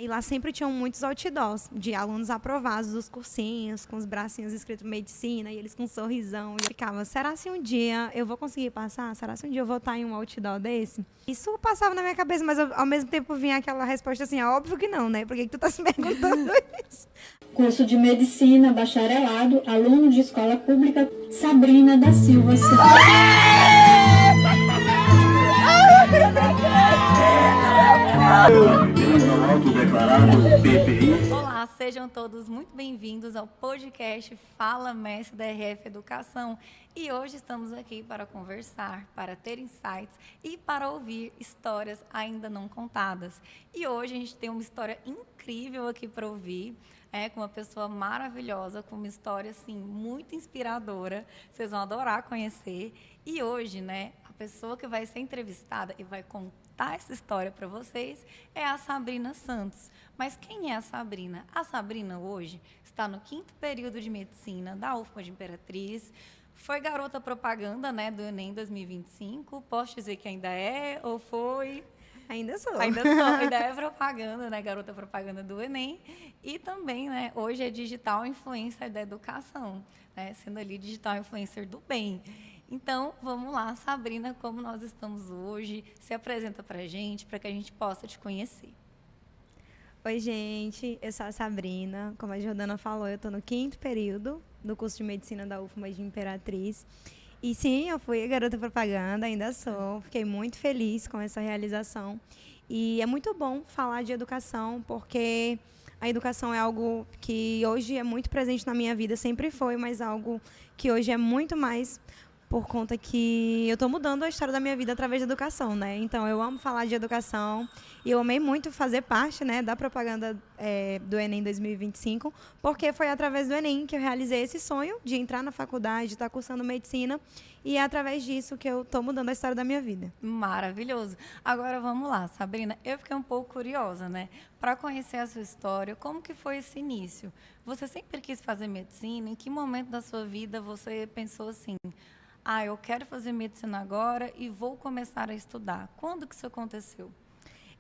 E lá sempre tinham muitos outdoors de alunos aprovados dos cursinhos, com os bracinhos escritos medicina, e eles com um sorrisão. E eu ficava, será se um dia eu vou conseguir passar? Será se um dia eu vou estar em um outdoor desse? Isso passava na minha cabeça, mas ao mesmo tempo vinha aquela resposta assim, é óbvio que não, né? Por que tu tá se perguntando isso? Curso de Medicina, bacharelado, aluno de escola pública, Sabrina da Silva. Olá, sejam todos muito bem-vindos ao podcast Fala Mestre da RF Educação. E hoje estamos aqui para conversar, para ter insights e para ouvir histórias ainda não contadas. E hoje a gente tem uma história incrível aqui para ouvir, com uma pessoa maravilhosa, com uma história assim muito inspiradora. Vocês vão adorar conhecer. E hoje, a pessoa que vai ser entrevistada e vai contar essa história para vocês é a Sabrina Santos. Mas quem é a Sabrina? A Sabrina hoje está no 5º período de medicina da UFMA de Imperatriz. Foi garota propaganda, do Enem 2025. Posso dizer que ainda é ou foi? Ainda sou. Ainda é propaganda, garota propaganda do Enem. E também, hoje é digital influencer da educação, sendo ali digital influencer do bem. Então, vamos lá, Sabrina, como nós estamos hoje? Se apresenta pra gente, para que a gente possa te conhecer. Oi, gente, eu sou a Sabrina. Como a Jordana falou, eu estou no 5º período do curso de Medicina da UFMA de Imperatriz. E sim, eu fui garota propaganda, ainda sou. Fiquei muito feliz com essa realização. E é muito bom falar de educação, porque a educação é algo que hoje é muito presente na minha vida, sempre foi, mas algo que hoje é muito mais por conta que eu estou mudando a história da minha vida através da educação, Então, eu amo falar de educação e eu amei muito fazer parte, da propaganda do Enem 2025, porque foi através do Enem que eu realizei esse sonho de entrar na faculdade, de estar cursando medicina, e é através disso que eu estou mudando a história da minha vida. Maravilhoso. Agora, vamos lá, Sabrina, eu fiquei um pouco curiosa, para conhecer a sua história, como que foi esse início? Você sempre quis fazer medicina? Em que momento da sua vida você pensou assim, eu quero fazer medicina agora e vou começar a estudar? Quando que isso aconteceu?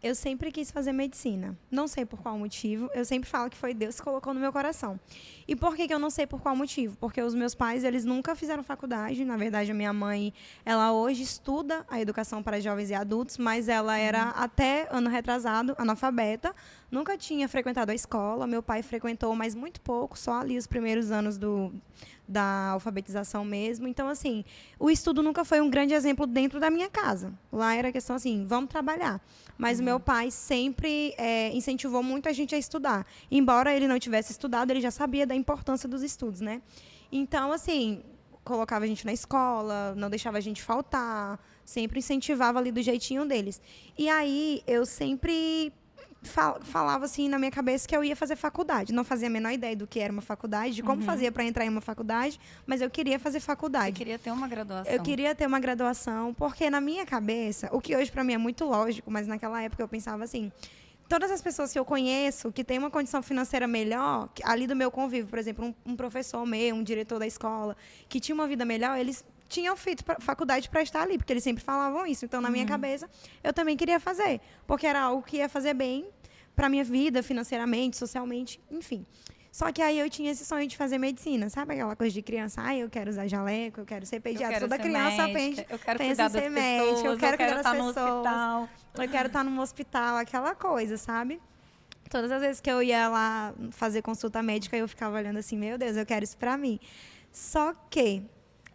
Eu sempre quis fazer medicina. Não sei por qual motivo. Eu sempre falo que foi Deus que colocou no meu coração. E por que eu não sei por qual motivo? Porque os meus pais, eles nunca fizeram faculdade. Na verdade, a minha mãe, ela hoje estuda a educação para jovens e adultos, mas ela era, até ano retrasado, analfabeta. Nunca tinha frequentado a escola. Meu pai frequentou, mas muito pouco, só ali os primeiros anos da alfabetização mesmo. Então, assim, o estudo nunca foi um grande exemplo dentro da minha casa. Lá era questão assim, vamos trabalhar. Mas o meu pai sempre incentivou muito a gente a estudar. Embora ele não tivesse estudado, ele já sabia da importância dos estudos, Então, assim, colocava a gente na escola, não deixava a gente faltar, sempre incentivava ali do jeitinho deles. E aí, eu sempre falava assim na minha cabeça que eu ia fazer faculdade. Não fazia a menor ideia do que era uma faculdade, de como fazia para entrar em uma faculdade, mas eu queria fazer faculdade. Você queria ter uma graduação? Eu queria ter uma graduação, porque na minha cabeça, o que hoje para mim é muito lógico, mas naquela época eu pensava assim, todas as pessoas que eu conheço, que têm uma condição financeira melhor, ali do meu convívio, por exemplo, um professor meu, um diretor da escola, que tinha uma vida melhor, eles tinham feito faculdade para estar ali, porque eles sempre falavam isso. Então, na minha cabeça, eu também queria fazer, porque era algo que ia fazer bem para minha vida, financeiramente, socialmente, enfim. Só que aí eu tinha esse sonho de fazer medicina, sabe aquela coisa de criança? Eu quero usar jaleco, eu quero ser pediatra. Toda criança pensa, eu quero pensa cuidar em ser das médica, pessoas, eu quero cuidar das estar no pessoas, hospital. eu quero estar num hospital, aquela coisa, sabe? Todas as vezes que eu ia lá fazer consulta médica, eu ficava olhando assim, meu Deus, eu quero isso pra mim. Só que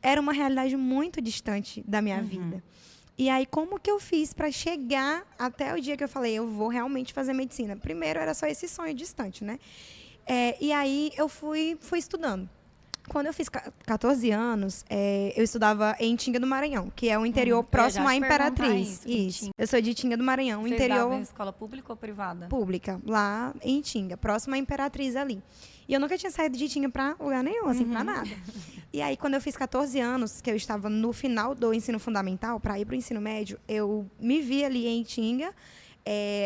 era uma realidade muito distante da minha vida. E aí, como que eu fiz para chegar até o dia que eu falei, eu vou realmente fazer medicina? Primeiro, era só esse sonho distante, E aí, eu fui estudando. Quando eu fiz 14 anos, eu estudava em Tinga do Maranhão, que é o interior próximo à Imperatriz. Isso. Eu sou de Tinga do Maranhão, Você interior. estava em escola pública ou privada? Pública, lá em Tinga, próximo à Imperatriz ali. E eu nunca tinha saído de Tinga para lugar nenhum, assim, para nada. E aí, quando eu fiz 14 anos, que eu estava no final do ensino fundamental, para ir para o ensino médio, eu me vi ali em Tinga.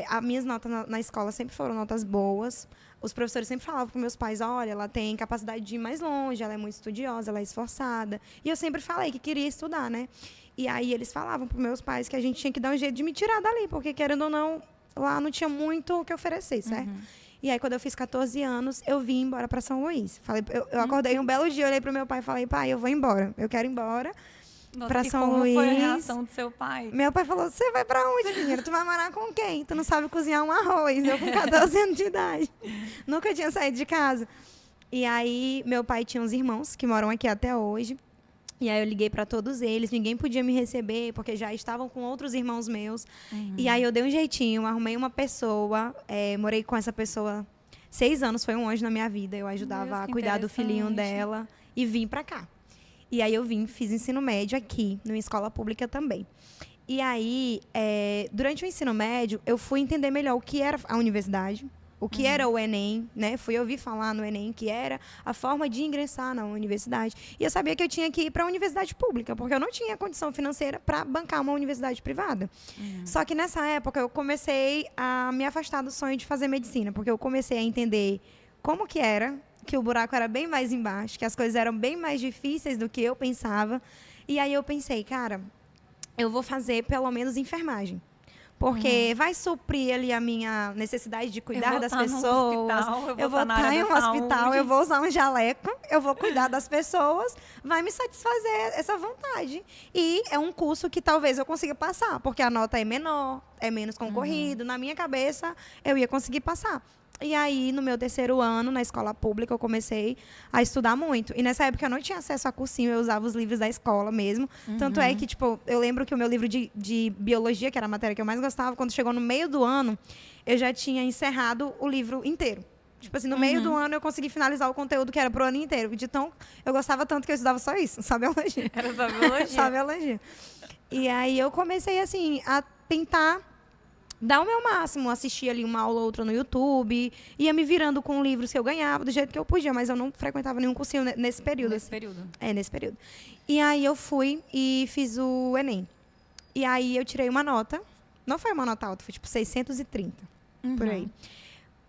As minhas notas na escola sempre foram notas boas. Os professores sempre falavam para meus pais, olha, ela tem capacidade de ir mais longe, ela é muito estudiosa, ela é esforçada. E eu sempre falei que queria estudar, E aí eles falavam para meus pais que a gente tinha que dar um jeito de me tirar dali, porque, querendo ou não, lá não tinha muito o que oferecer, certo? E aí, quando eu fiz 14 anos, eu vim embora para São Luís. Eu acordei um belo dia, olhei pro meu pai e falei, pai, eu vou embora. Eu quero ir embora para São Luís. Como foi a reação do seu pai? Meu pai falou, você vai para onde, menina? Tu vai morar com quem? Tu não sabe cozinhar um arroz. Eu com 14 anos de idade. Nunca tinha saído de casa. E aí, meu pai tinha uns irmãos que moram aqui até hoje. E aí eu liguei para todos eles, ninguém podia me receber, porque já estavam com outros irmãos meus. E aí eu dei um jeitinho, arrumei uma pessoa, morei com essa pessoa 6 anos, foi um anjo na minha vida. Eu ajudava a cuidar do filhinho dela e vim para cá. E aí eu fiz ensino médio aqui, numa escola pública também. E aí, durante o ensino médio, eu fui entender melhor o que era a universidade, o que era o Enem, né? Fui ouvir falar no Enem, que era a forma de ingressar na universidade. E eu sabia que eu tinha que ir para a universidade pública, porque eu não tinha condição financeira para bancar uma universidade privada. Só que nessa época eu comecei a me afastar do sonho de fazer medicina, porque eu comecei a entender como que era, que o buraco era bem mais embaixo, que as coisas eram bem mais difíceis do que eu pensava. E aí eu pensei, cara, eu vou fazer pelo menos enfermagem. Porque vai suprir ali a minha necessidade de cuidar das pessoas. Eu vou estar em um hospital, eu vou usar um jaleco, eu vou cuidar das pessoas, vai me satisfazer essa vontade. E é um curso que talvez eu consiga passar, porque a nota é menor, é menos concorrido. Na minha cabeça, eu ia conseguir passar. E aí, no meu 3º ano, na escola pública, eu comecei a estudar muito. E nessa época eu não tinha acesso a cursinho, eu usava os livros da escola mesmo. Tanto é que, tipo, eu lembro que o meu livro de biologia, que era a matéria que eu mais gostava, quando chegou no meio do ano, eu já tinha encerrado o livro inteiro. Tipo assim, no meio do ano eu consegui finalizar o conteúdo que era pro ano inteiro. De tão, eu gostava tanto que eu estudava só isso, só biologia. Era só biologia. Só biologia. E aí eu comecei, assim, a tentar dar o meu máximo, assistir ali uma aula ou outra no YouTube, ia me virando com livros que eu ganhava, do jeito que eu podia, mas eu não frequentava nenhum cursinho nesse período. Nesse período. Nesse período. E aí eu fui e fiz o Enem. E aí eu tirei uma nota, não foi uma nota alta, foi tipo 630, por aí.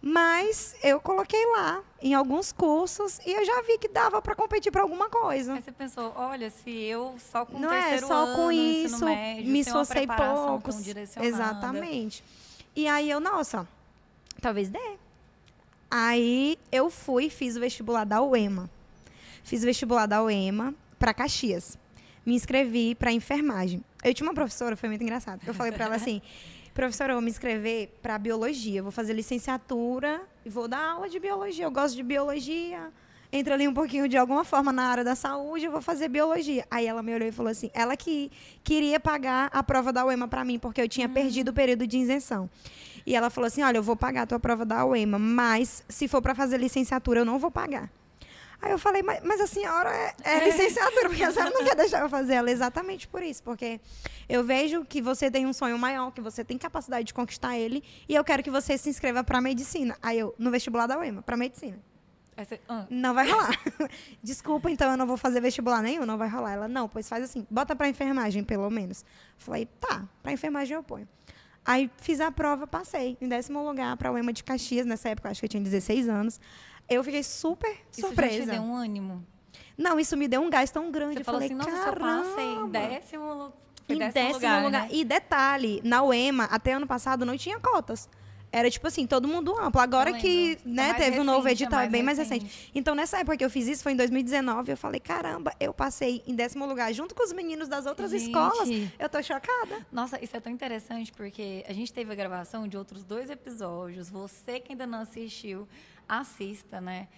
Mas eu coloquei lá em alguns cursos e eu já vi que dava para competir para alguma coisa. Aí você pensou, olha, se eu só com não terceiro só ano, com ensino isso, médio, me sem uma esforcei preparação pouco. tão direcionada. Exatamente. E aí eu, nossa, talvez dê. Aí eu fui, fiz o vestibular da UEMA. Fiz o vestibular da UEMA para Caxias. Me inscrevi para enfermagem. Eu tinha uma professora, foi muito engraçado. Eu falei para ela assim, professora, eu vou me inscrever para biologia. Eu vou fazer licenciatura e vou dar aula de biologia. Eu gosto de biologia. Entra ali um pouquinho de alguma forma na área da saúde, eu vou fazer biologia. Aí ela me olhou e falou assim, ela que queria pagar a prova da UEMA para mim, porque eu tinha perdido o período de isenção. E ela falou assim, olha, eu vou pagar a tua prova da UEMA, mas se for para fazer licenciatura, eu não vou pagar. Aí eu falei, mas a senhora é licenciatura, porque a senhora não quer deixar eu fazer ela. Exatamente por isso, porque eu vejo que você tem um sonho maior, que você tem capacidade de conquistar ele, e eu quero que você se inscreva para medicina. Aí eu, no vestibular da UEMA, para medicina. Não vai rolar. Desculpa, então eu não vou fazer vestibular nenhum, não vai rolar. Ela, não, pois faz assim, bota pra enfermagem, pelo menos. Falei, tá, pra enfermagem eu ponho. Aí fiz a prova, passei em 10º lugar pra UEMA de Caxias, nessa época, acho que eu tinha 16 anos. Eu fiquei super surpresa. Isso já te deu um ânimo? Não, isso me deu um gás tão grande. Você Eu falou falei, assim, nossa, se eu passei em décimo lugar. Né? E detalhe, na UEMA, até ano passado, não tinha cotas. Era tipo assim, todo mundo amplo. Agora que né, teve um novo edital, é bem mais recente. Então, nessa época que eu fiz isso, foi em 2019, eu falei, caramba, eu passei em 10º lugar, junto com os meninos das outras escolas. Eu tô chocada. Nossa, isso é tão interessante, porque a gente teve a gravação de outros 2 episódios. Você que ainda não assistiu, assista, né?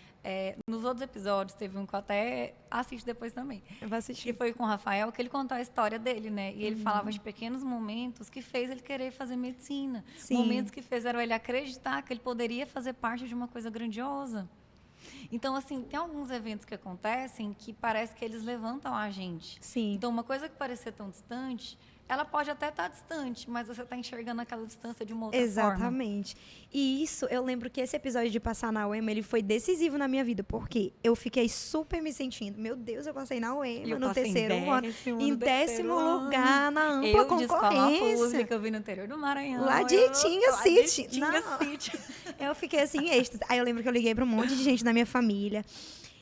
Nos outros episódios, teve um que eu até assisto depois também. Eu vou assistir. Que foi com o Rafael, que ele contou a história dele, né? E ele falava de pequenos momentos que fez ele querer fazer medicina. Sim. Momentos que fizeram ele acreditar que ele poderia fazer parte de uma coisa grandiosa. Então, assim, tem alguns eventos que acontecem que parece que eles levantam a gente. Sim. Então, uma coisa que parecia tão distante, ela pode até estar distante, mas você está enxergando aquela distância de uma outra forma. Exatamente. E isso, eu lembro que esse episódio de passar na UEMA, ele foi decisivo na minha vida, porque eu fiquei super me sentindo, meu Deus, eu passei na UEMA no 3º ano, em 10º lugar, na ampla concorrência. Eu de escola pública, eu vim no interior do Maranhão. Lá de Tinga City. Tinga City. Eu fiquei assim, êxtase. Aí eu lembro que eu liguei para um monte de gente da minha família.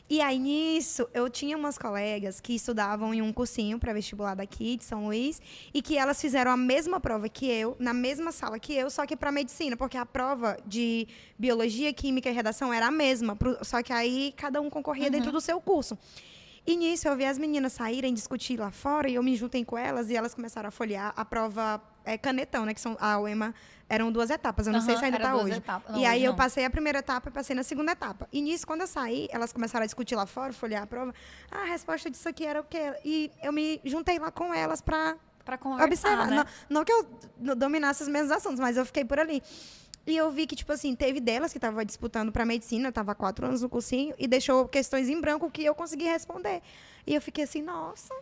E aí, nisso, eu tinha umas colegas que estudavam em um cursinho pré-vestibular daqui, de São Luís, e que elas fizeram a mesma prova que eu, na mesma sala que eu, só que para medicina, porque a prova de biologia, química e redação era a mesma, só que aí cada um concorria dentro do seu curso. E nisso, eu vi as meninas saírem discutir lá fora, e eu me juntei com elas, e elas começaram a folhear a prova canetão, né, que são a UEMA. Eram 2 etapas, eu não sei se ainda está hoje. Não, e aí hoje eu não. passei a primeira etapa e passei na segunda etapa. E nisso, quando eu saí, elas começaram a discutir lá fora, folhear a prova. A resposta disso aqui era o quê? E eu me juntei lá com elas para conversar, observar. né? Não que eu dominasse os mesmos assuntos, mas eu fiquei por ali. E eu vi que, tipo assim, teve delas que estavam disputando para medicina, eu estava há 4 anos no cursinho, e deixou questões em branco que eu consegui responder. E eu fiquei assim, nossa...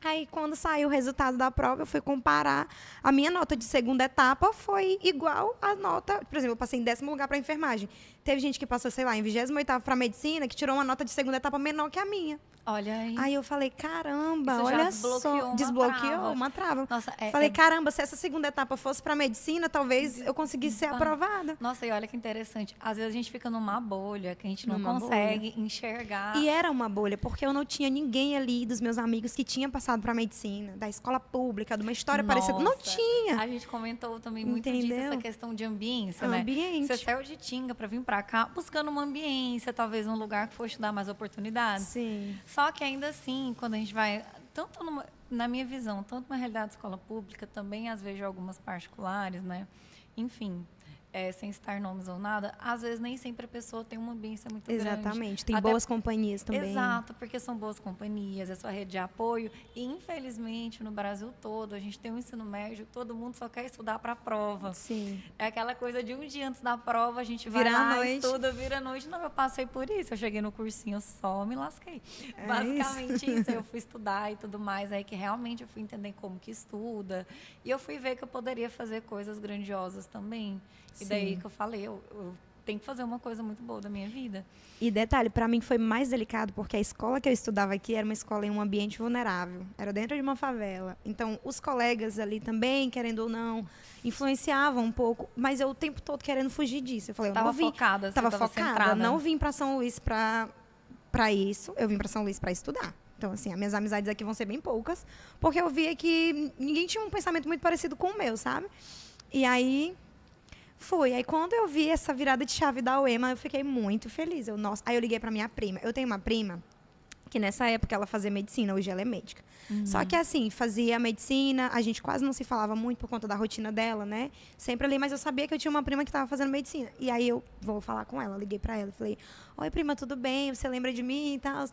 Aí, quando saiu o resultado da prova, eu fui comparar. A minha nota de segunda etapa foi igual à nota... Por exemplo, eu passei em 10º lugar para enfermagem. Teve gente que passou, sei lá, em 28º para medicina, que tirou uma nota de segunda etapa menor que a minha. Olha aí. Aí eu falei, caramba, Isso já olha desbloqueou só. uma Desbloqueou trava. uma trava. Nossa, falei, caramba, se essa segunda etapa fosse para medicina, talvez eu conseguisse ser aprovada. Nossa, e olha que interessante. Às vezes a gente fica numa bolha que a gente não Numa consegue enxergar. E era uma bolha, porque eu não tinha ninguém ali dos meus amigos que tinha passado para medicina, da escola pública, de uma história parecida. Não tinha. A gente comentou também muito disso, Entendeu? essa questão de ambiência, né? Ambiente. Você saiu de Tinga para vir para cá buscando uma ambiência, talvez um lugar que fosse te dar mais oportunidades. Sim. Só que ainda assim, quando a gente vai, tanto na minha visão, tanto na realidade da escola pública, também às vezes de algumas particulares, né? Enfim, sem citar nomes ou nada, às vezes nem sempre a pessoa tem uma ambiência muito grande. Exatamente. Tem Até boas companhias também. Exato, porque são boas companhias, é sua rede de apoio. E, infelizmente, no Brasil todo, a gente tem um ensino médio, todo mundo só quer estudar para a prova. Sim. É aquela coisa de um dia antes da prova, a gente vai Vira lá, a noite. estuda, vira a noite. Não, eu passei por isso. Eu cheguei no cursinho, só me lasquei. É Basicamente isso. Eu fui estudar e tudo mais. Aí que realmente eu fui entender como que estuda. E eu fui ver que eu poderia fazer coisas grandiosas também. E daí Sim. que eu falei, eu tenho que fazer uma coisa muito boa da minha vida. E detalhe, para mim foi mais delicado, porque a escola que eu estudava aqui era uma escola em um ambiente vulnerável. Era dentro de uma favela. Então, os colegas ali também, querendo ou não, influenciavam um pouco. Mas eu o tempo todo querendo fugir disso. Eu falei, eu Tava não vim. focada, Tava você tava focada. centrada. Não vim para São Luís para isso. Eu vim para São Luís para estudar. Então, assim, as minhas amizades aqui vão ser bem poucas. Porque eu via que ninguém tinha um pensamento muito parecido com o meu, sabe? E aí... Fui. Aí, quando eu vi essa virada de chave da UEMA, eu fiquei muito feliz. Nossa. Aí, eu liguei para minha prima. Eu tenho uma prima que, nessa época, ela fazia medicina. Hoje, ela é médica. Só que, assim, fazia medicina. A gente quase não se falava muito por conta da rotina dela, né? Sempre ali. Mas eu sabia que eu tinha uma prima que estava fazendo medicina. E aí, eu vou falar com ela. Liguei para ela. Falei, oi, prima, tudo bem? Você lembra de mim e tal?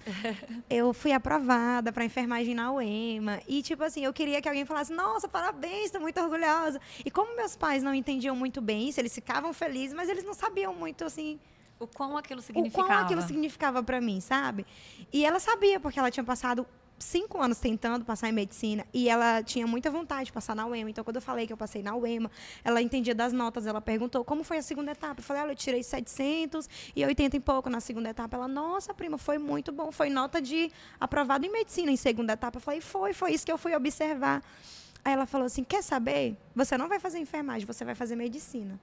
Eu fui aprovada para enfermagem na UEMA. E, tipo assim, eu queria que alguém falasse, nossa, parabéns, estou muito orgulhosa. E como meus pais não entendiam muito bem isso, eles ficavam felizes, mas eles não sabiam muito, assim... O quão aquilo O significava. quão aquilo significava para mim, sabe? E ela sabia, porque ela tinha passado 5 anos tentando passar em medicina e ela tinha muita vontade de passar na UEMA. Então, quando eu falei que eu passei na UEMA, ela entendia das notas. Ela perguntou como foi a segunda etapa. Eu falei, olha, eu tirei 780 e pouco na segunda etapa. Ela, nossa, prima, foi muito bom. Foi nota de aprovado em medicina em segunda etapa. Eu falei, foi isso que eu fui observar. Aí ela falou assim, quer saber? Você não vai fazer enfermagem, você vai fazer medicina.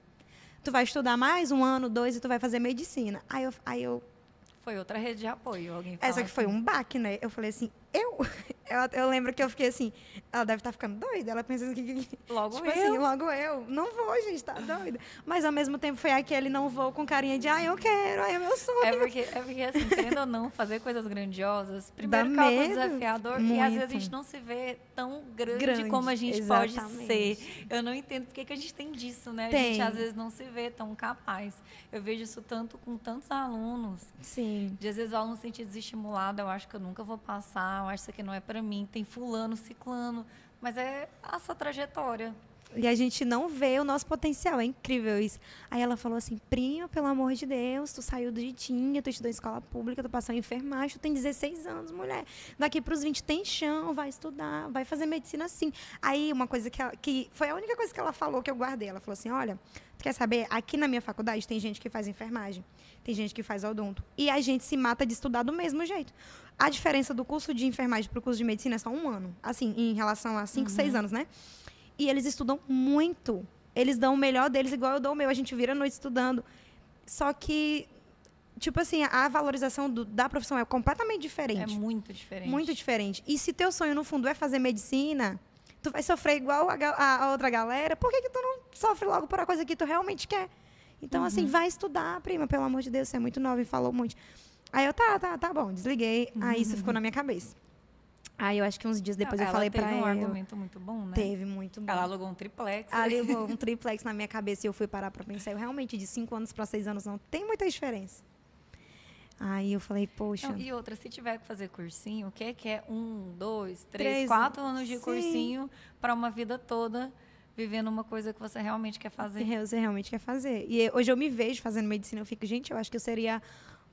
Tu vai estudar mais 1 ano, 2 e tu vai fazer medicina. Aí eu Foi outra rede de apoio, alguém fala essa que foi assim. um baque, né? Eu falei assim, eu lembro que eu fiquei assim, ela deve estar ficando doida. Ela pensando que Logo tipo eu. assim, logo eu. Não vou, gente, tá doida. Mas ao mesmo tempo foi aquele não vou com carinha de, eu quero, é meu sonho. É porque assim, querendo ou não, fazer coisas grandiosas, primeiro Dá que é algo medo. desafiador e às vezes a Muito. gente não se vê tão grande, Grande, como a gente pode exatamente. ser. Eu não entendo porque que a gente tem disso, né? A Tem. gente às vezes não se vê tão capaz. Eu vejo isso tanto com tantos alunos. Sim. De às vezes o aluno se sentir desestimulado, eu acho que eu nunca vou passar, eu acho que isso aqui não é para mim, tem fulano, ciclano, mas é a sua trajetória. E a gente não vê o nosso potencial, é incrível isso. Aí ela falou assim, prima, pelo amor de Deus, tu saiu de Tinha, tu estudou em escola pública, tu passou em enfermagem, tu tem 16 anos, mulher. Daqui para os 20 tem chão, vai estudar, vai fazer medicina sim. Aí uma coisa que foi a única coisa que ela falou que eu guardei, ela falou assim, olha, tu quer saber, aqui na minha faculdade tem gente que faz enfermagem, tem gente que faz odonto, e a gente se mata de estudar do mesmo jeito. A diferença do curso de enfermagem para o curso de medicina é só 1 ano, assim, em relação a 5, 6 anos, né? E eles estudam muito. Eles dão o melhor deles, igual eu dou o meu. A gente vira a noite estudando. Só que, tipo assim, a valorização da profissão é completamente É diferente. muito diferente. Muito diferente. E se teu sonho, no fundo, é fazer medicina, tu vai sofrer igual a outra galera, por que tu não sofre logo por uma coisa que tu realmente quer? Então, assim, vai estudar, prima, pelo amor de Deus, você é muito nova e falou muito. Aí eu, tá bom, desliguei. Aí isso ficou na minha cabeça. Aí eu acho que uns dias depois eu falei pra ela. Teve um ela. argumento muito bom, né? Teve, muito bom. Ela alugou um triplex. Alugou um triplex na minha cabeça e eu fui parar pra pensar. Eu realmente, de 5 anos pra 6 anos, não tem muita diferença. Aí eu falei, poxa. Não, e outra, se tiver que fazer cursinho, o que é 1, 2, 3, 3, 4 anos de sim. cursinho para uma vida toda vivendo uma coisa que você realmente quer fazer? Você realmente quer fazer. E hoje eu me vejo fazendo medicina, eu fico, gente, eu acho que eu seria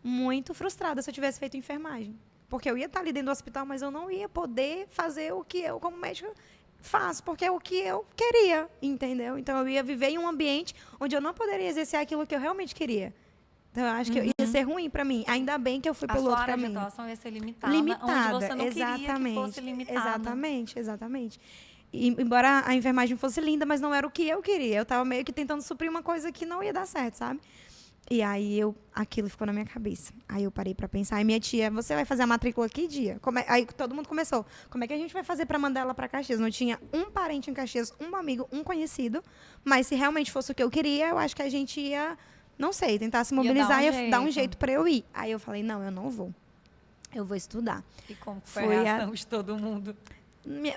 muito frustrada se eu tivesse feito enfermagem. Porque eu ia estar ali dentro do hospital, mas eu não ia poder fazer o que eu, como médica, faço, porque é o que eu queria, entendeu? Então eu ia viver em um ambiente onde eu não poderia exercer aquilo que eu realmente queria. Então eu acho que ia ser ruim para mim. Ainda bem que eu fui pelo outro caminho. A sua área de atuação ia ser limitada, Limitada, onde você não exatamente, queria que fosse limitada. Exatamente. E, embora a enfermagem fosse linda, mas não era o que eu queria. Eu estava meio que tentando suprir uma coisa que não ia dar certo, sabe? E aí aquilo ficou na minha cabeça. Aí eu parei para pensar. Aí minha tia, você vai fazer a matrícula que dia? Aí todo mundo começou. Como é que a gente vai fazer para mandar ela para Caxias? Não tinha um parente em Caxias, um amigo, um conhecido. Mas se realmente fosse o que eu queria, eu acho que a gente ia, não sei, tentar se mobilizar e dar um jeito para eu ir. Aí eu falei, não, eu não vou. Eu vou estudar. E como foi a reação de todo mundo?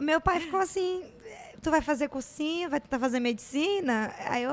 Meu pai ficou assim, tu vai fazer cursinho, vai tentar fazer medicina? Aí eu,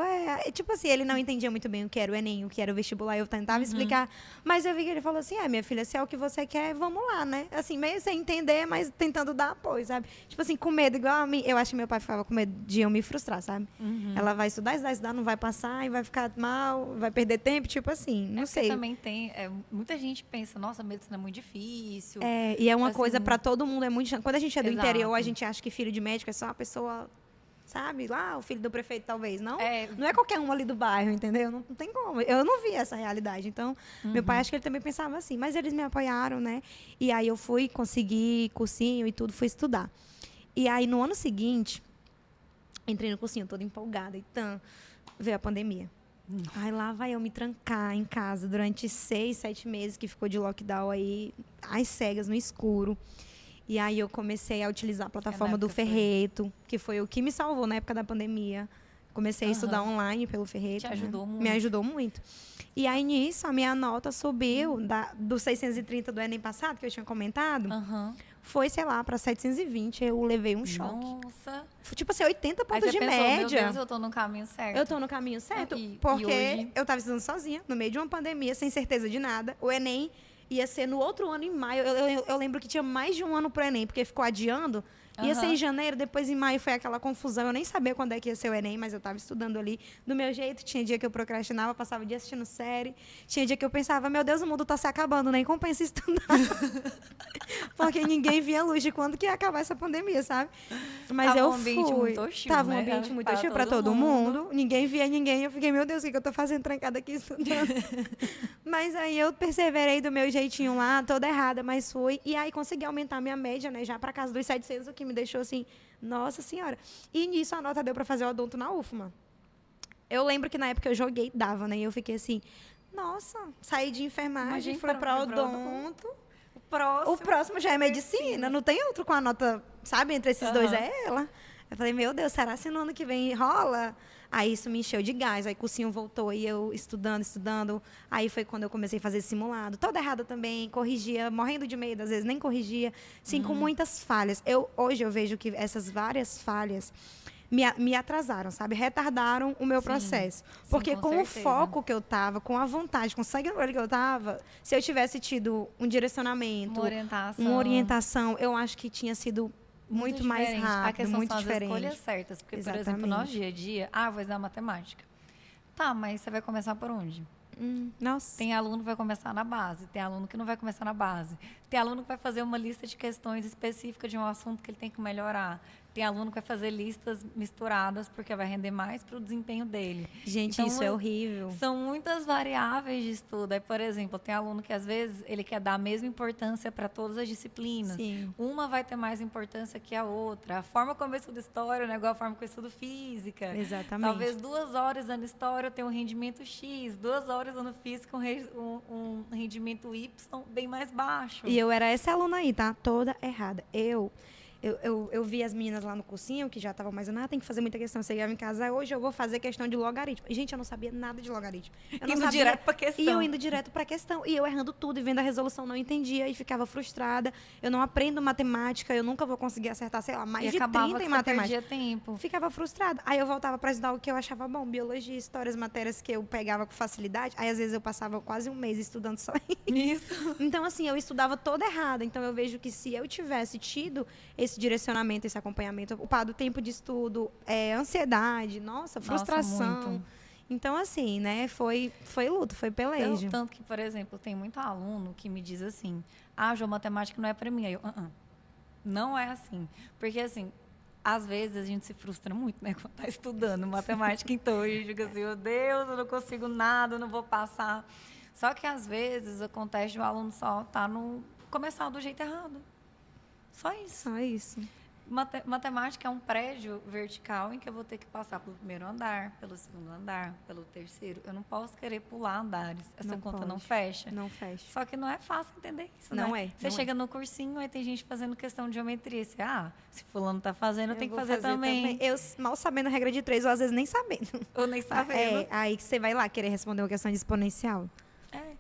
tipo assim, ele não entendia muito bem o que era o Enem, o que era o vestibular, eu tentava explicar, mas eu vi que ele falou assim, minha filha, se é o que você quer, vamos lá, né? Assim, meio sem entender, mas tentando dar apoio, sabe? Tipo assim, com medo, igual a mim, eu acho que meu pai ficava com medo de eu me frustrar, sabe? Ela vai estudar, não vai passar, e vai ficar mal, vai perder tempo, tipo assim, não sei. Também tem, muita gente pensa, nossa, medicina é muito difícil. E é uma coisa para todo mundo, é muito... Quando a gente é do interior, a gente acha que filho de médico é só uma pessoa, sabe? Lá, o filho do prefeito, talvez. Não não é qualquer um ali do bairro, entendeu? Não tem como. Eu não vi essa realidade. Então, meu pai, acho que ele também pensava assim. Mas eles me apoiaram, né? E aí eu fui, consegui cursinho e tudo, fui estudar. E aí, no ano seguinte, entrei no cursinho toda empolgada. E veio a pandemia. Aí lá vai eu me trancar em casa durante 6, 7 meses que ficou de lockdown aí, às cegas, no escuro. E aí eu comecei a utilizar a plataforma do Ferreto, que foi o que me salvou na época da pandemia. Comecei a estudar online pelo Ferreto. Te ajudou muito. Me ajudou muito. E aí, nisso, a minha nota subiu do 630 do Enem passado, que eu tinha comentado, foi, sei lá, para 720. Eu levei um choque. Nossa. Tipo assim, 80 pontos de pensou, média. Meu Deus, eu tô no caminho certo. Eu tô no caminho certo, porque eu tava estudando sozinha, no meio de uma pandemia, sem certeza de nada. O Enem ia ser no outro ano, em maio. Eu lembro que tinha mais de um ano pro Enem, porque ficou adiando. Ia ser em janeiro, depois em maio foi aquela confusão. Eu nem sabia quando é que ia ser o Enem, mas eu estava estudando ali do meu jeito. Tinha dia que eu procrastinava, passava o dia assistindo série. Tinha dia que eu pensava, meu Deus, o mundo está se acabando, nem compensa estudar. Porque ninguém via luz de quando que ia acabar essa pandemia, sabe? Mas eu fui. Tava um ambiente muito hostil para todo mundo. Ninguém via ninguém. Eu fiquei, meu Deus, o que eu tô fazendo trancada aqui estudando? Mas aí eu perseverei do meu jeitinho lá, toda errada, mas fui. E aí consegui aumentar minha média, né? Já para casa dos 700, o que me deixou assim, nossa senhora. E nisso a nota deu para fazer o odonto na UFMA. Eu lembro que na época eu joguei, dava, né? E eu fiquei assim, nossa, saí de enfermagem, fui para odonto. O próximo já é medicina, não tem outro com a nota, sabe? Entre esses dois é ela. Eu falei, meu Deus, será que no ano que vem rola? Aí isso me encheu de gás, aí o cursinho voltou, e eu estudando. Aí foi quando eu comecei a fazer simulado. Toda errada também, corrigia, morrendo de medo, às vezes nem corrigia. Sim, com muitas falhas. Hoje eu vejo que essas várias falhas me atrasaram, sabe? Retardaram o meu processo. Porque com o foco que eu tava, com a vontade, com o sangue no olho que eu tava, se eu tivesse tido um direcionamento, uma orientação, eu acho que tinha sido muito mais rápido, a questão muito são diferente. As escolhas certas, porque, Exatamente. por exemplo, no nosso dia a dia, vou estudar matemática. Tá, mas você vai começar por onde? Nossa. Tem aluno que vai começar na base, tem aluno que não vai começar na base. Tem aluno que vai fazer uma lista de questões específicas de um assunto que ele tem que melhorar. tem aluno que vai fazer listas misturadas porque vai render mais para o desempenho dele. Gente, Então, isso é horrível. São muitas variáveis de estudo. Aí, por exemplo, tem aluno que às vezes ele quer dar a mesma importância para todas as disciplinas. Sim. Uma vai ter mais importância que a outra. A forma como eu estudo história não é igual a forma que eu estudo física. Exatamente. Talvez 2 horas dando história eu tenha um rendimento X, 2 horas dando física um rendimento Y bem mais baixo. E eu era essa aluna aí, tá? Toda errada. Eu vi as meninas lá no cursinho, que já estavam mais, tem que fazer muita questão. Eu chegava em casa, hoje eu vou fazer questão de logaritmo. Gente, eu não sabia nada de logaritmo. Eu não Indo sabia, direto pra questão. E eu indo direto pra questão. E eu errando tudo, e vendo a resolução, não entendia, e ficava frustrada. Eu não aprendo matemática, eu nunca vou conseguir acertar, sei lá, mais de 30 em matemática. Perdia tempo. Ficava frustrada. Aí eu voltava pra estudar o que eu achava bom. Biologia, história, as matérias que eu pegava com facilidade. Aí, às vezes, eu passava quase um mês estudando só Isso. Então, assim, eu estudava toda errada. Então, eu vejo que se eu tivesse tido esse direcionamento, esse acompanhamento, ocupado tempo de estudo, ansiedade, frustração. Muito. Então, assim, né, foi luta, foi peleja. Tanto que, por exemplo, tem muito aluno que me diz assim, João, matemática não é para mim. Aí eu, não é assim. Porque, assim, às vezes a gente se frustra muito, né, quando está estudando matemática, então a gente fica assim, meu Deus, eu não consigo nada, eu não vou passar. Só que, às vezes, acontece de o aluno só começar do jeito errado. Só isso. Só isso. Matemática é um prédio vertical em que eu vou ter que passar pelo primeiro andar, pelo segundo andar, pelo terceiro. Eu não posso querer pular andares. Essa conta não fecha. Não fecha. Só que não é fácil entender isso, não né? É. Você chega no cursinho, aí tem gente fazendo questão de geometria. Você, se fulano tá fazendo, eu tenho que fazer também. Eu mal sabendo a regra de 3, ou às vezes nem sabendo. Ou nem sabendo. Aí que você vai lá querer responder uma questão de exponencial.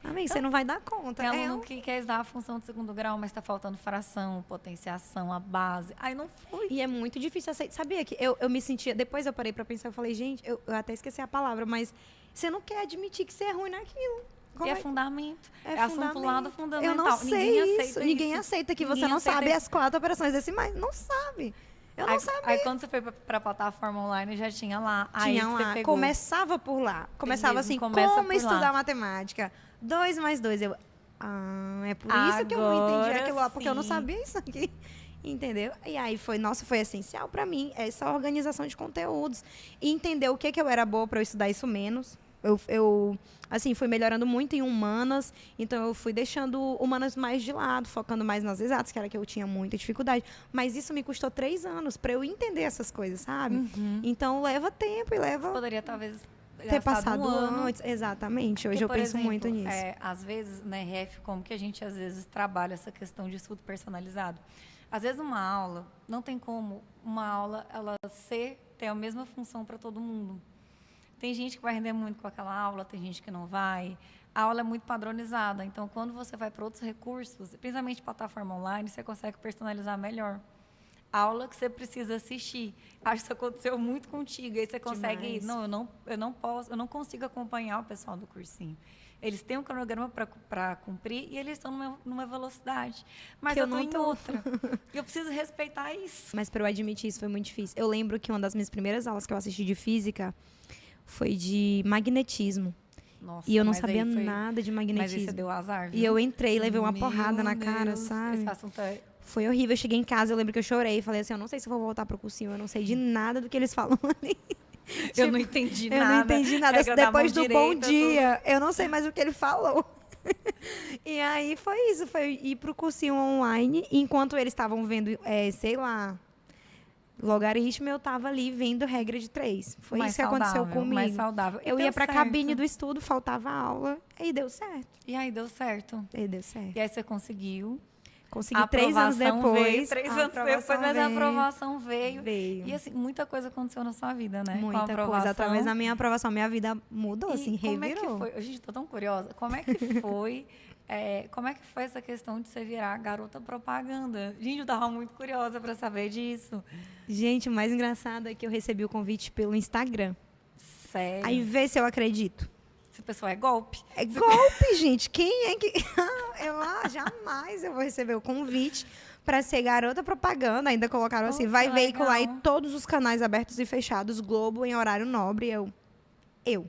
Amigo, você não vai dar conta. Tem aluno que quer estudar a função de segundo grau, mas está faltando fração, potenciação, a base. Aí não foi. E é muito difícil aceitar. Sabia que eu me sentia... Depois eu parei para pensar, eu falei, gente, eu até esqueci a palavra, mas você não quer admitir que você é ruim naquilo. É fundamento. É assunto lá do fundamental. Eu não sei isso. Ninguém isso. aceita que você não sabe as 4 operações decimais. Não sabe. Eu não sabia. Aí quando você foi para a plataforma online, já tinha lá. Tinha lá. Você pegou. Começava por lá. Começava assim, como estudar matemática. 2 mais 2. Eu, é por isso que eu não entendi aquilo lá, porque eu não sabia isso aqui. Entendeu? E aí foi essencial para mim essa organização de conteúdos. E entender o que eu era boa para eu estudar isso menos. Eu assim, fui melhorando muito em humanas, então eu fui deixando humanas mais de lado, focando mais nas exatas, que era que eu tinha muita dificuldade. Mas isso me custou 3 anos para eu entender essas coisas, sabe? Uhum. Então leva tempo e leva... Você poderia talvez ter passado um ano antes. Exatamente. Hoje porque, eu penso exemplo, muito nisso. Às vezes, na RF, como que a gente às vezes trabalha essa questão de estudo personalizado? Às vezes uma aula, não tem como uma aula ela ter a mesma função para todo mundo. Tem gente que vai render muito com aquela aula, tem gente que não vai. A aula é muito padronizada, então quando você vai para outros recursos, principalmente plataforma online, você consegue personalizar melhor. Aula que você precisa assistir. Acho que isso aconteceu muito contigo. Aí você consegue ir. Não, eu não consigo acompanhar o pessoal do cursinho. Eles têm um cronograma para cumprir e eles estão numa velocidade. Mas eu estou em outra. Eu preciso respeitar isso. Mas para eu admitir isso foi muito difícil. Eu lembro que uma das minhas primeiras aulas que eu assisti de física foi de magnetismo. Nossa, e eu não sabia nada de magnetismo. Mas isso deu azar, viu? E eu entrei e levei uma porrada na cara, sabe? Esse assunto é... Foi horrível. Eu cheguei em casa, eu lembro que eu chorei. Falei assim, eu não sei se eu vou voltar pro cursinho. Eu não sei de nada do que eles falam ali. Eu não entendi nada. Eu não entendi nada. Depois do bom dia, eu não sei mais o que ele falou. E aí foi isso. Foi ir pro cursinho online. Enquanto eles estavam vendo, sei lá, logaritmo, eu tava ali vendo regra de 3. Foi mais isso que aconteceu comigo. Mais saudável. Eu ia pra cabine do estudo, faltava aula. E deu certo. E aí deu certo. E deu certo. E aí você conseguiu. Consegui 3 anos depois. Veio, 3 anos depois, mas a aprovação veio. Veio. E assim, muita coisa aconteceu na sua vida, né? Muita coisa. Através da minha aprovação, minha vida mudou, assim, revirou. Como é que foi? Gente, tô tão curiosa. Como é que foi? Como é que foi essa questão de você virar garota propaganda? Gente, eu tava muito curiosa para saber disso. Gente, o mais engraçado é que eu recebi o convite pelo Instagram. Sério? Aí vê se eu acredito. Esse pessoal é golpe? É golpe, gente. Quem é que... jamais eu vou receber o convite para ser garota propaganda. Ainda colocaram assim, vai veicular em todos os canais abertos e fechados, Globo em horário nobre. Eu.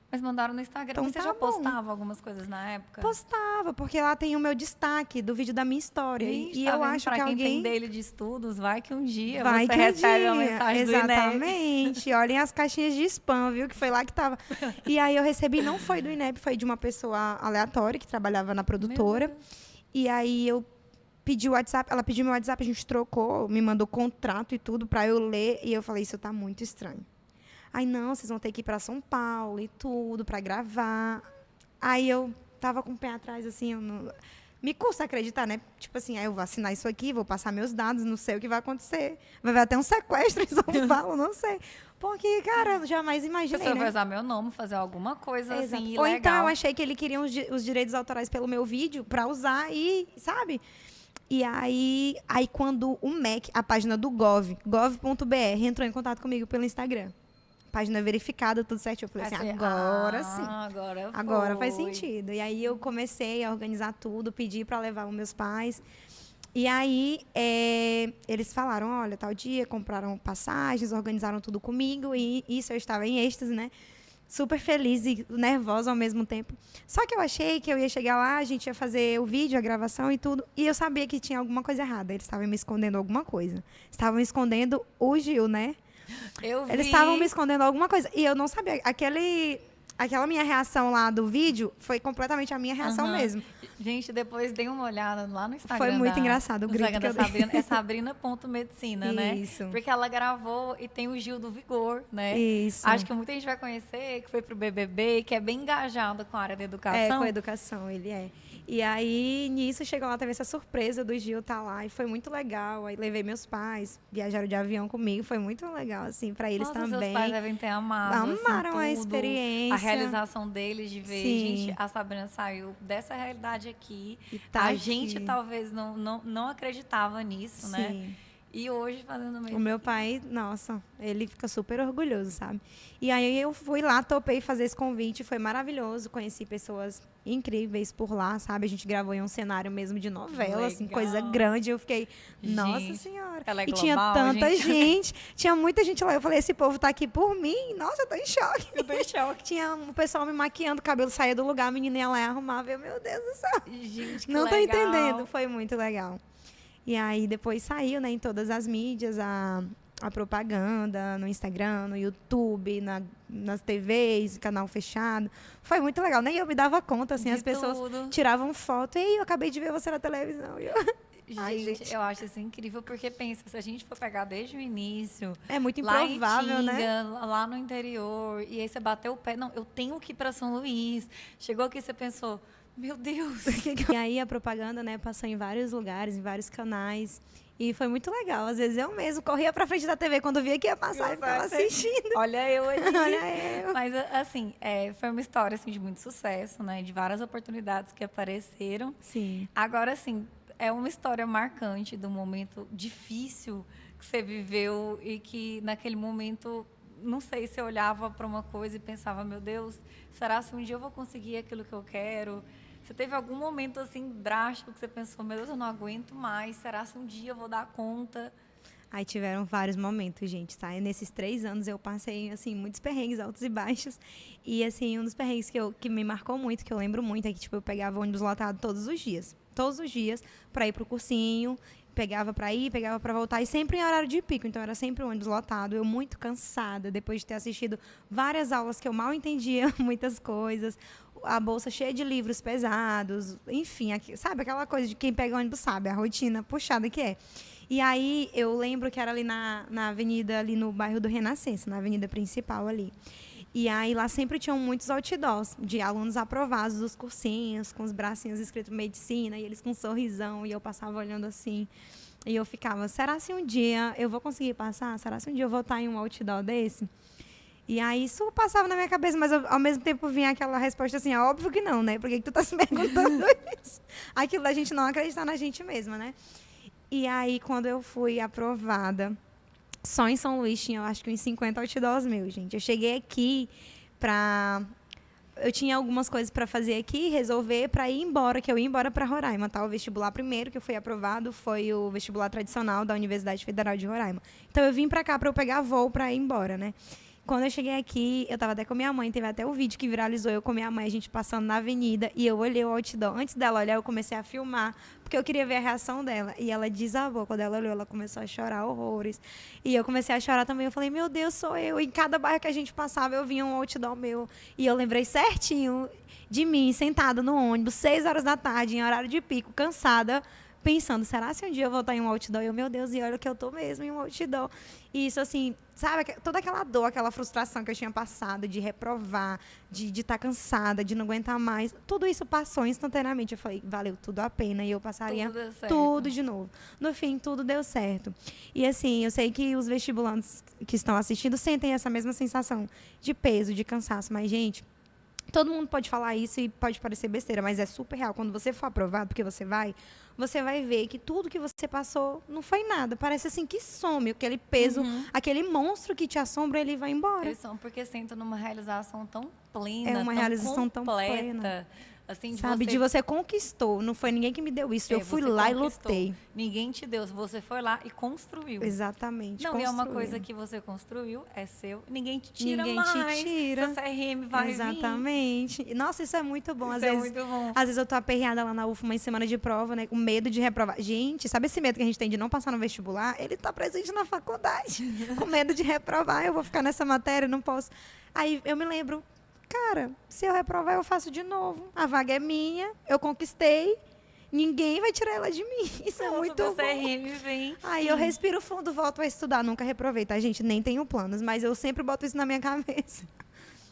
Mas mandaram no Instagram. Então Mas você tá já bom. postava algumas coisas na época? Postava, porque lá tem o meu destaque do vídeo da minha história. Ixi, E tá eu vendo? acho Pra que quem tem alguém... dele de estudos, vai que um dia Vai você que um recebe uma dia. mensagem do INEP. Exatamente. Olhem as caixinhas de spam, viu? Que foi lá que tava. E aí eu recebi, não foi do INEP, foi de uma pessoa aleatória que trabalhava na produtora. Meu Deus. E aí eu pedi o WhatsApp, ela pediu meu WhatsApp, a gente trocou, me mandou contrato e tudo pra eu ler. E eu falei, isso tá muito estranho. Aí, não, vocês vão ter que ir pra São Paulo e tudo, pra gravar. Aí eu tava com o pé atrás, assim, eu não... Me custa acreditar, né? Tipo assim, aí eu vou assinar isso aqui, vou passar meus dados, não sei o que vai acontecer. Vai haver até um sequestro em São Paulo, não sei. Porque, cara, eu jamais A imaginei, pessoa né? vai usar meu nome, fazer alguma coisa Exato. assim, Ou ilegal. então eu achei que ele queria os direitos autorais pelo meu vídeo pra usar e, sabe? E aí quando o MEC, a página do gov.br, entrou em contato comigo pelo Instagram. Página verificada, tudo certo. Eu falei assim, agora sim. Agora faz sentido. E aí eu comecei a organizar tudo, pedi para levar os meus pais. E aí eles falaram, olha, tal dia, compraram passagens, organizaram tudo comigo. E isso eu estava em êxtase, né? Super feliz e nervosa ao mesmo tempo. Só que eu achei que eu ia chegar lá, a gente ia fazer o vídeo, a gravação e tudo. E eu sabia que tinha alguma coisa errada. Eles estavam me escondendo alguma coisa. Estavam escondendo o Gil, né? Eu vi. Eles estavam me escondendo alguma coisa. E eu não sabia. Aquela minha reação lá do vídeo foi completamente a minha reação mesmo. Gente, depois dei uma olhada lá no Instagram. Foi muito engraçado o no grito Instagram que da eu dei. Sabrina. É Sabrina.medicina, né? Isso. Porque ela gravou e tem o Gil do Vigor, né? Isso. Acho que muita gente vai conhecer, que foi pro BBB, que é bem engajado com a área da educação. Com a educação, ele é. E aí, nisso, chegou lá, teve essa surpresa do Gil estar lá, e foi muito legal. Aí levei meus pais, viajaram de avião comigo, foi muito legal, assim, para eles Nossa, também. Seus pais devem ter amado, Amaram assim, a tudo, experiência. a realização deles de ver, Sim. gente, a Sabrina saiu dessa realidade aqui. E tá a aqui. gente talvez não acreditava nisso, né? Sim. E hoje fazendo medicina. O meu pai, nossa, ele fica super orgulhoso, sabe? E aí eu fui lá, topei fazer esse convite, foi maravilhoso, conheci pessoas incríveis por lá, sabe? A gente gravou em um cenário mesmo de novela, assim, Legal. coisa grande. Eu fiquei, nossa Gente, senhora. ela é e tinha global, tanta gente. tinha muita gente lá. Eu falei, esse povo tá aqui por mim? Nossa, eu tô em choque. Eu tô em choque. Tinha um pessoal me maquiando, o cabelo saía do lugar, a menina ia lá e arrumava. Eu, meu Deus do céu. Gente, que Não legal. tô entendendo. Foi muito legal. E aí depois saiu, né, em todas as mídias, a propaganda, no Instagram, no YouTube, nas TVs, canal fechado. Foi muito legal. Nem eu me dava conta, assim, De as pessoas tudo. tiravam foto. E eu acabei de ver você na televisão. E eu... Ai, Gente, eu acho isso incrível, porque pensa, se a gente for pegar desde o início, É muito lá improvável, em né? Tinga, lá no interior, e aí você bateu o pé, não, eu tenho que ir para São Luís. Chegou aqui, você pensou, meu Deus. E aí a propaganda, né, passou em vários lugares, em vários canais. E foi muito legal. Às vezes eu mesmo corria pra frente da TV quando via que ia passar e ficava assistindo. Olha eu ali. Olha eu. Mas, assim, foi uma história assim, de muito sucesso, né? De várias oportunidades que apareceram. Sim. Agora, assim, é uma história marcante do momento difícil que você viveu e que, naquele momento, não sei, você olhava para uma coisa e pensava, meu Deus, será que um dia eu vou conseguir aquilo que eu quero? Você teve algum momento, assim, drástico que você pensou, meu Deus, eu não aguento mais, será que um dia eu vou dar conta? Aí tiveram vários momentos, gente, tá? E nesses 3 anos eu passei, assim, muitos perrengues, altos e baixos. E, assim, um dos perrengues que me marcou muito, que eu lembro muito, é que, tipo, eu pegava ônibus lotado todos os dias, para ir pro cursinho, pegava para ir, pegava para voltar, e sempre em horário de pico, então era sempre um ônibus lotado, eu muito cansada, depois de ter assistido várias aulas que eu mal entendia muitas coisas, a bolsa cheia de livros pesados, enfim, sabe, aquela coisa de quem pega ônibus sabe, a rotina puxada que é. E aí eu lembro que era ali na avenida, ali no bairro do Renascença, na avenida principal ali. E aí lá sempre tinham muitos outdoors de alunos aprovados dos cursinhos, com os bracinhos escritos medicina, e eles com um sorrisão, e eu passava olhando assim. E eu ficava, será se um dia eu vou conseguir passar? Será se um dia eu vou estar em um outdoor desse? E aí isso passava na minha cabeça, mas ao mesmo tempo vinha aquela resposta assim, óbvio que não, né? Por que tu tá se perguntando isso? Aquilo da gente não acreditar na gente mesma, né? E aí, quando eu fui aprovada, só em São Luís tinha, eu acho que uns 50 outdoors meus, gente. Eu cheguei aqui eu tinha algumas coisas para fazer aqui, resolver para ir embora, que eu ia embora para Roraima, tá? O vestibular primeiro que eu fui aprovado foi o vestibular tradicional da Universidade Federal de Roraima. Então, eu vim para cá para eu pegar voo para ir embora, né? Quando eu cheguei aqui, eu tava até com minha mãe, teve até o vídeo que viralizou, eu com minha mãe, a gente passando na avenida, e eu olhei o outdoor. Antes dela olhar, eu comecei a filmar, porque eu queria ver a reação dela. E ela desabou. Quando ela olhou, ela começou a chorar horrores. E eu comecei a chorar também. Eu falei, meu Deus, sou eu. Em cada bairro que a gente passava, eu via um outdoor meu. E eu lembrei certinho de mim, sentada no ônibus, 6 horas da tarde, em horário de pico, cansada, pensando, será se um dia eu vou estar em um outdoor? E eu, meu Deus, e olha que eu tô mesmo em um outdoor. E isso, assim, sabe, toda aquela dor, aquela frustração que eu tinha passado de reprovar, de estar cansada, de não aguentar mais, tudo isso passou instantaneamente. Eu falei, valeu tudo a pena e eu passaria tudo de novo. No fim, tudo deu certo. E, assim, eu sei que os vestibulantes que estão assistindo sentem essa mesma sensação de peso, de cansaço, mas, gente, todo mundo pode falar isso e pode parecer besteira, mas é super real. Quando você for aprovado, porque você vai ver que tudo que você passou não foi nada. Parece assim que some, aquele peso, aquele monstro que te assombra, ele vai embora. Eles são porque sentam numa realização tão plena, é uma realização tão plena. Assim, de você conquistou. Não foi ninguém que me deu isso. Eu fui lá conquistou. E lutei. Ninguém te deu. Você foi lá e construiu. Exatamente. Não, e é uma coisa que você construiu, é seu. Ninguém te tira mais. Ninguém te tira. Seu CRM vai Exatamente. vir. Nossa, isso é muito bom. Isso é muito bom. Às vezes eu tô aperreada lá na UFMA em semana de prova, né? Com medo de reprovar. Gente, sabe esse medo que a gente tem de não passar no vestibular? Ele tá presente na faculdade. Com medo de reprovar. Eu vou ficar nessa matéria, não posso. Aí eu me lembro, cara, se eu reprovar, eu faço de novo. A vaga é minha, eu conquistei, ninguém vai tirar ela de mim. Isso é muito bom. CRM vem. Aí eu respiro fundo, volto a estudar. Nunca reprovei, tá, gente? Nem tenho planos, mas eu sempre boto isso na minha cabeça.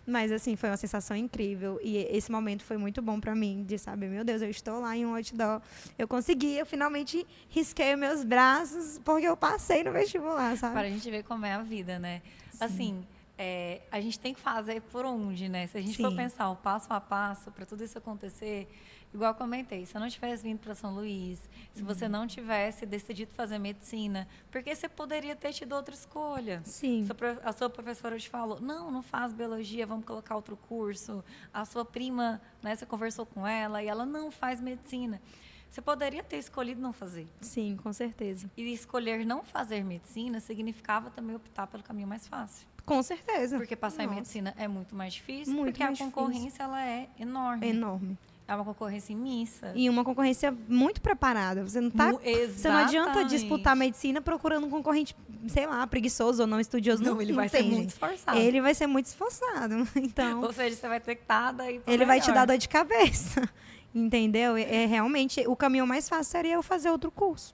Mas, assim, foi uma sensação incrível. E esse momento foi muito bom pra mim, de saber, meu Deus, eu estou lá em um outdoor. Eu consegui, eu finalmente risquei os meus braços, porque eu passei no vestibular, sabe? Para a gente ver como é a vida, né? Sim. Assim, a gente tem que fazer por onde, né? Se a gente for pensar o passo a passo para tudo isso acontecer, igual eu comentei, se eu não tivesse vindo para São Luís, se você não tivesse decidido fazer medicina, porque você poderia ter tido outra escolha. Sim. A sua professora te falou, não faz biologia, vamos colocar outro curso. A sua prima, né, você conversou com ela e ela não faz medicina. Você poderia ter escolhido não fazer. Sim, com certeza. E escolher não fazer medicina significava também optar pelo caminho mais fácil. Com certeza. Porque passar em medicina é muito mais difícil, muito porque mais a concorrência ela é enorme. Enorme. É uma concorrência imensa. E uma concorrência muito preparada. Você não tá, você não adianta disputar medicina procurando um concorrente, sei lá, preguiçoso ou não estudioso. Não, ele vai ser muito esforçado. Ele vai ser muito esforçado. Então, ou seja, você vai ter que estar daí pra ele vai te dar dor de cabeça. Entendeu? Realmente, o caminho mais fácil seria eu fazer outro curso.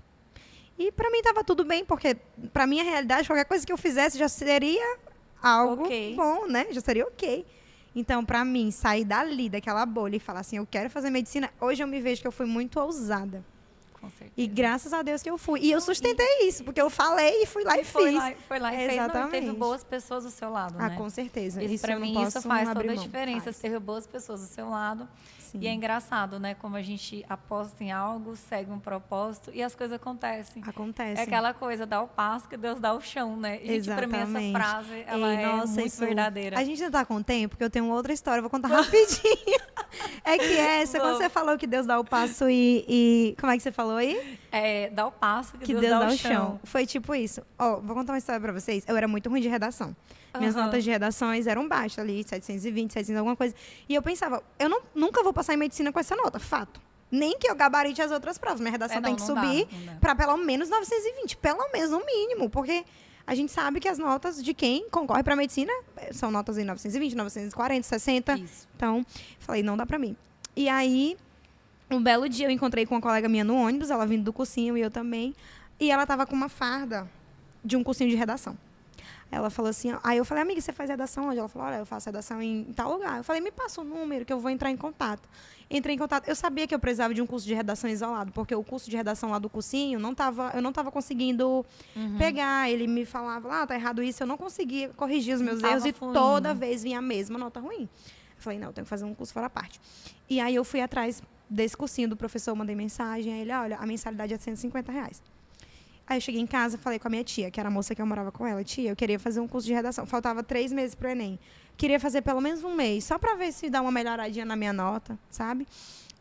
E para mim estava tudo bem, porque para minha realidade, qualquer coisa que eu fizesse já seria algo bom, né? Já seria ok. Então, para mim, sair dali, daquela bolha e falar assim, eu quero fazer medicina, hoje eu me vejo que eu fui muito ousada. Com certeza. E graças a Deus que eu fui. E eu sustentei isso, porque eu falei e fui lá e fiz. Foi lá e fez. Exatamente. Não, teve boas pessoas do seu lado, né? Com certeza. Isso para mim, isso faz toda a diferença. Teve boas pessoas do seu lado. Sim. E é engraçado, né? Como a gente aposta em algo, segue um propósito e as coisas acontecem. Acontece. É aquela coisa, dá o passo que Deus dá o chão, né? E, exatamente. Pra mim, essa frase, ela é muito verdadeira. A gente não tá com tempo, porque eu tenho outra história, eu vou contar rapidinho. Quando você falou que Deus dá o passo e... Como é que você falou aí? Dá o passo que Deus dá o chão. Foi tipo isso. Vou contar uma história pra vocês. Eu era muito ruim de redação. Minhas notas de redações eram baixas ali, 720, 700, alguma coisa. E eu pensava, eu nunca vou passar em medicina com essa nota, fato. Nem que eu gabarite as outras provas. Minha redação tem que subir para pelo menos 920, pelo menos no mínimo, porque a gente sabe que as notas de quem concorre para medicina são notas em 920, 940, 60. Isso. Então, falei, não dá para mim. E aí, um belo dia eu encontrei com uma colega minha no ônibus, ela vindo do cursinho e eu também, e ela tava com uma farda de um cursinho de redação. Ela falou assim, aí eu falei, amiga, você faz redação onde? Ela falou, olha, eu faço redação em tal lugar. Eu falei, me passa o número que eu vou entrar em contato. Entrei em contato. Eu sabia que eu precisava de um curso de redação isolado, porque o curso de redação lá do cursinho, eu não estava conseguindo pegar. Ele me falava, tá errado isso. Eu não conseguia corrigir os meus erros e toda vez vinha a mesma nota ruim. Eu falei, não, eu tenho que fazer um curso fora parte. E aí eu fui atrás desse cursinho do professor, mandei mensagem. Aí ele, olha, a mensalidade é R$150. Aí eu cheguei em casa, falei com a minha tia, que era a moça que eu morava com ela. Tia, eu queria fazer um curso de redação. Faltava 3 meses pro Enem. Queria fazer pelo menos um mês, só para ver se dá uma melhoradinha na minha nota, sabe?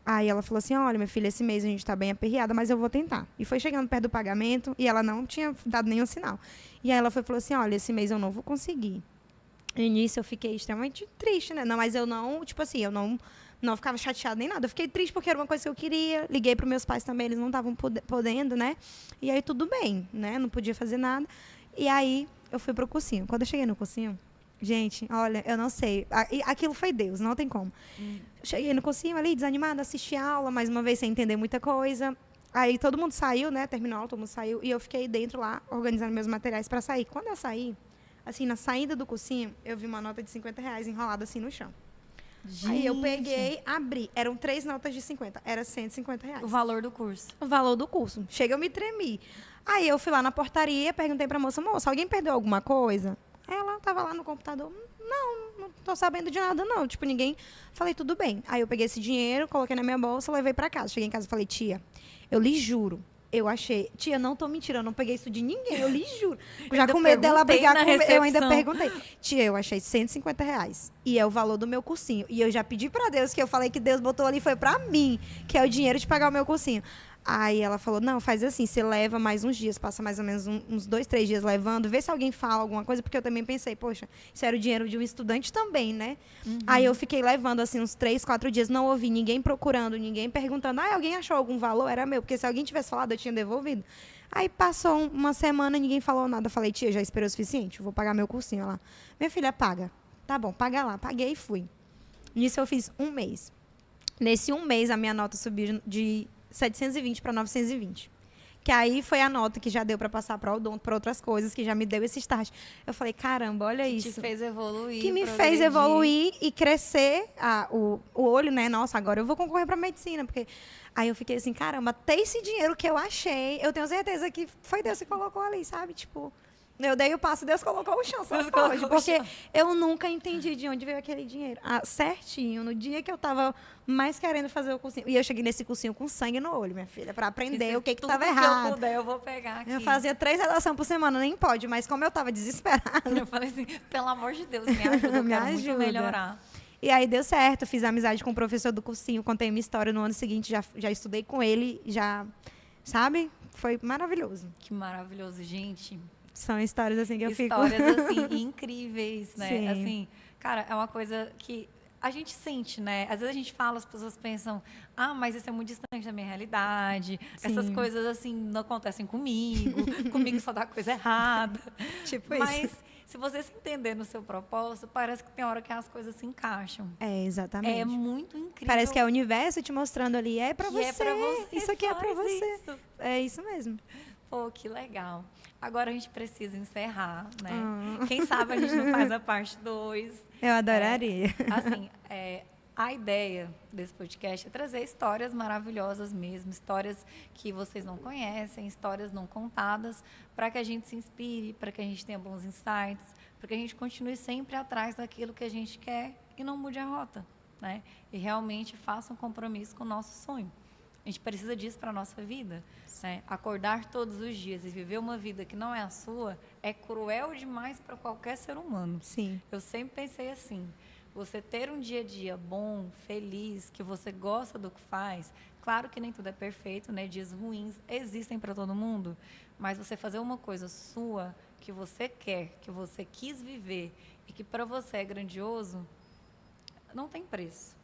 Aí ela falou assim, olha, minha filha, esse mês a gente tá bem aperreada, mas eu vou tentar. E foi chegando perto do pagamento e ela não tinha dado nenhum sinal. E aí ela falou assim, olha, esse mês eu não vou conseguir. No início eu fiquei extremamente triste, né? Não, mas eu não, tipo assim, eu não ficava chateada nem nada. Eu fiquei triste porque era uma coisa que eu queria. Liguei para meus pais também, eles não estavam podendo, né? E aí tudo bem, né? Não podia fazer nada. E aí eu fui pro cursinho. Quando eu cheguei no cursinho, gente, olha, eu não sei. Aquilo foi Deus, não tem como. Eu cheguei no cursinho ali, desanimada, assisti a aula, mais uma vez sem entender muita coisa. Aí todo mundo saiu, né? Terminou a aula, todo mundo saiu. E eu fiquei dentro lá, organizando meus materiais para sair. Quando eu saí, assim, na saída do cursinho, eu vi uma nota de R$50 enrolada assim no chão. Gente, Aí eu peguei, abri. Eram 3 notas de 50. Era R$150. o valor do curso. O valor do curso. Chega, eu me tremi. Aí eu fui lá na portaria, perguntei pra moça, alguém perdeu alguma coisa? Ela tava lá no computador. Não tô sabendo de nada, não. Tipo, ninguém... Falei, tudo bem. Aí eu peguei esse dinheiro, coloquei na minha bolsa, levei pra casa. Cheguei em casa e falei, tia, eu lhe juro, eu achei... Tia, não tô mentindo, eu não peguei isso de ninguém, eu lhe juro. Já com medo dela brigar comigo, eu ainda perguntei. Tia, eu achei R$150. E é o valor do meu cursinho. E eu já pedi pra Deus, que eu falei que Deus botou ali, foi pra mim, que é o dinheiro de pagar o meu cursinho. Aí ela falou, não, faz assim, você leva mais uns dias, passa mais ou menos uns 2, 3 dias levando, vê se alguém fala alguma coisa, porque eu também pensei, poxa, isso era o dinheiro de um estudante também, né? Aí eu fiquei levando, assim, uns 3, 4 dias, não ouvi ninguém procurando, ninguém perguntando, alguém achou algum valor? Era meu, porque se alguém tivesse falado, eu tinha devolvido. Aí passou uma semana, ninguém falou nada, falei, tia, já esperou o suficiente, vou pagar meu cursinho lá. Minha filha, paga. Tá bom, paga lá, paguei e fui. Nisso eu fiz 1 mês. Nesse 1 mês, a minha nota subiu de 720 para 920. Que aí foi a nota que já deu para passar para odonto, para outras coisas, que já me deu esse start. Eu falei, caramba, olha isso. Que te fez evoluir. Que me fez evoluir e crescer o olho, né? Nossa, agora eu vou concorrer para medicina. Porque aí eu fiquei assim, caramba, até esse dinheiro que eu achei, eu tenho certeza que foi Deus que colocou ali, sabe? Tipo, eu dei o passo e Deus colocou o chão, só pode. Porque eu nunca entendi de onde veio aquele dinheiro. Certinho, no dia que eu tava mais querendo fazer o cursinho. E eu cheguei nesse cursinho com sangue no olho, minha filha, para aprender o que tava errado. Se eu puder, eu vou pegar aqui. Eu fazia 3 redações por semana, nem pode, mas como eu tava desesperada. Eu falei assim, pelo amor de Deus, me ajuda, eu quero muito melhorar. E aí deu certo, fiz amizade com o professor do cursinho, contei minha história no ano seguinte, já estudei com ele, já, sabe? Foi maravilhoso. Que maravilhoso, gente. São histórias assim que eu fico... Histórias, assim, incríveis, né? Sim. Assim, cara, é uma coisa que a gente sente, né? Às vezes a gente fala, as pessoas pensam, mas isso é muito distante da minha realidade. Sim. Essas coisas, assim, não acontecem comigo. Comigo só dá coisa errada. Tipo Mas, isso. se você se entender no seu propósito, parece que tem hora que as coisas se encaixam. É, exatamente. É muito incrível. Parece que é o universo te mostrando ali, é pra você. É pra você. Isso aqui é pra você. Isso. É isso mesmo. Pô, que legal. Agora a gente precisa encerrar, né? Quem sabe a gente não faz a parte 2. Eu adoraria. Assim, a ideia desse podcast é trazer histórias maravilhosas mesmo, histórias que vocês não conhecem, histórias não contadas, para que a gente se inspire, para que a gente tenha bons insights, para que a gente continue sempre atrás daquilo que a gente quer e não mude a rota, né? E realmente faça um compromisso com o nosso sonho. A gente precisa disso para a nossa vida. Né? Acordar todos os dias e viver uma vida que não é a sua é cruel demais para qualquer ser humano. Sim. Eu sempre pensei assim, você ter um dia a dia bom, feliz, que você gosta do que faz, claro que nem tudo é perfeito, né? Dias ruins existem para todo mundo, mas você fazer uma coisa sua, que você quer, que você quis viver e que para você é grandioso, não tem preço.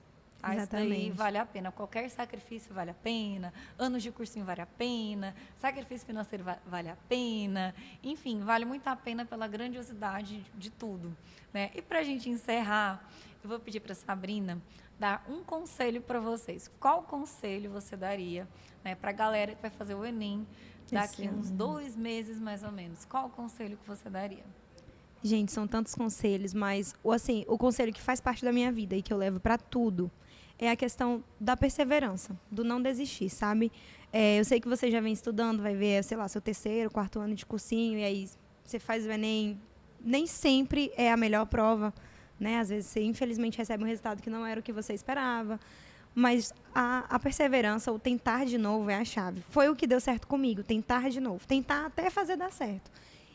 Isso daí vale a pena. Qualquer sacrifício vale a pena. Anos de cursinho vale a pena. Sacrifício financeiro vale a pena. Enfim, vale muito a pena pela grandiosidade de tudo. Né? E para a gente encerrar, eu vou pedir para a Sabrina dar um conselho para vocês. Qual conselho você daria, né, para a galera que vai fazer o Enem daqui uns 2 meses, mais ou menos? Qual o conselho que você daria? Gente, são tantos conselhos, mas assim, o conselho que faz parte da minha vida e que eu levo para tudo é a questão da perseverança, do não desistir, sabe? Eu sei que você já vem estudando, vai ver, sei lá, seu 3º, 4º ano de cursinho, e aí você faz o Enem. Nem sempre é a melhor prova, né? Às vezes você, infelizmente, recebe um resultado que não era o que você esperava. Mas a perseverança, o tentar de novo é a chave. Foi o que deu certo comigo, tentar de novo. Tentar até fazer dar certo.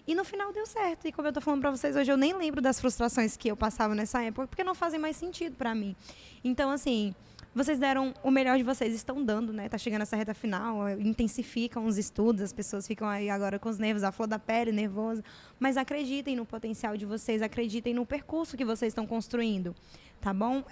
E no final deu certo. E como eu estou falando para vocês hoje, eu nem lembro das frustrações que eu passava nessa época, porque não fazem mais sentido para mim. Então, assim, vocês deram o melhor de vocês, estão dando, né? Tá chegando essa reta final, intensificam os estudos, as pessoas ficam aí agora com os nervos, a flor da pele, nervosa. Mas acreditem no potencial de vocês, acreditem no percurso que vocês estão construindo, tá bom?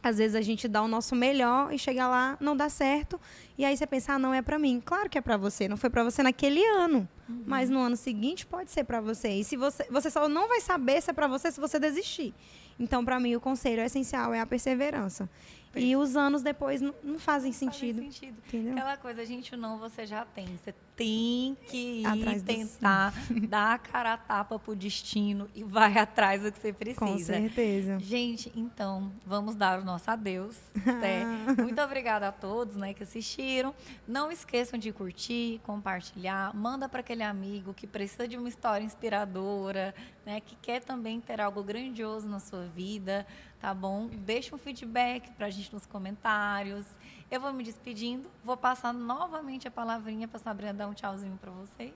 Às vezes a gente dá o nosso melhor e chega lá, não dá certo. E aí você pensa, não é pra mim. Claro que é pra você, não foi pra você naquele ano. Mas no ano seguinte pode ser pra você. E se você só não vai saber se é pra você se você desistir. Então, pra mim, o conselho essencial é a perseverança. E os anos depois não fazem sentido. Entendeu? Aquela coisa, não, você já tem. Você tem que ir Atrás tentar dar a cara a tapa pro destino e vai atrás do que você precisa. Com certeza. Gente, então, vamos dar o nosso adeus. Né? Muito obrigada a todos, né, que assistiram. Não esqueçam de curtir, compartilhar. Manda para aquele amigo que precisa de uma história inspiradora, né, que quer também ter algo grandioso na sua vida, tá bom? Deixa um feedback pra gente nos comentários. Eu vou me despedindo, vou passar novamente a palavrinha para Sabrina dar um tchauzinho para vocês.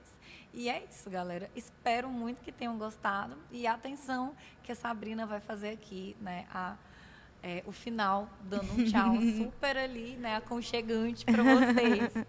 E é isso, galera. Espero muito que tenham gostado. E atenção que a Sabrina vai fazer aqui, né, o final, dando um tchau super ali, né, aconchegante para vocês.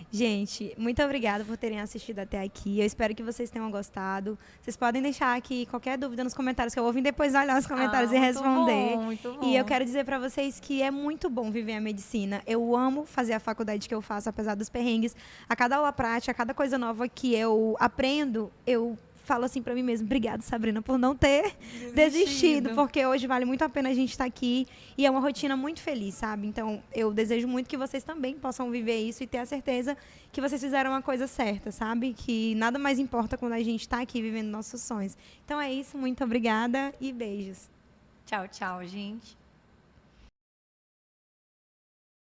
Gente, muito obrigada por terem assistido até aqui. Eu espero que vocês tenham gostado. Vocês podem deixar aqui qualquer dúvida nos comentários, que eu vou vir depois olhar os comentários e responder. Muito bom. E eu quero dizer para vocês que é muito bom viver a medicina. Eu amo fazer a faculdade que eu faço, apesar dos perrengues. A cada aula prática, a cada coisa nova que eu aprendo, eu falo assim para mim mesmo, obrigada, Sabrina, por não ter desistido, porque hoje vale muito a pena a gente estar aqui e é uma rotina muito feliz, sabe? Então, eu desejo muito que vocês também possam viver isso e ter a certeza que vocês fizeram a coisa certa, sabe? Que nada mais importa quando a gente está aqui vivendo nossos sonhos. Então, é isso, muito obrigada e beijos. Tchau, tchau, gente.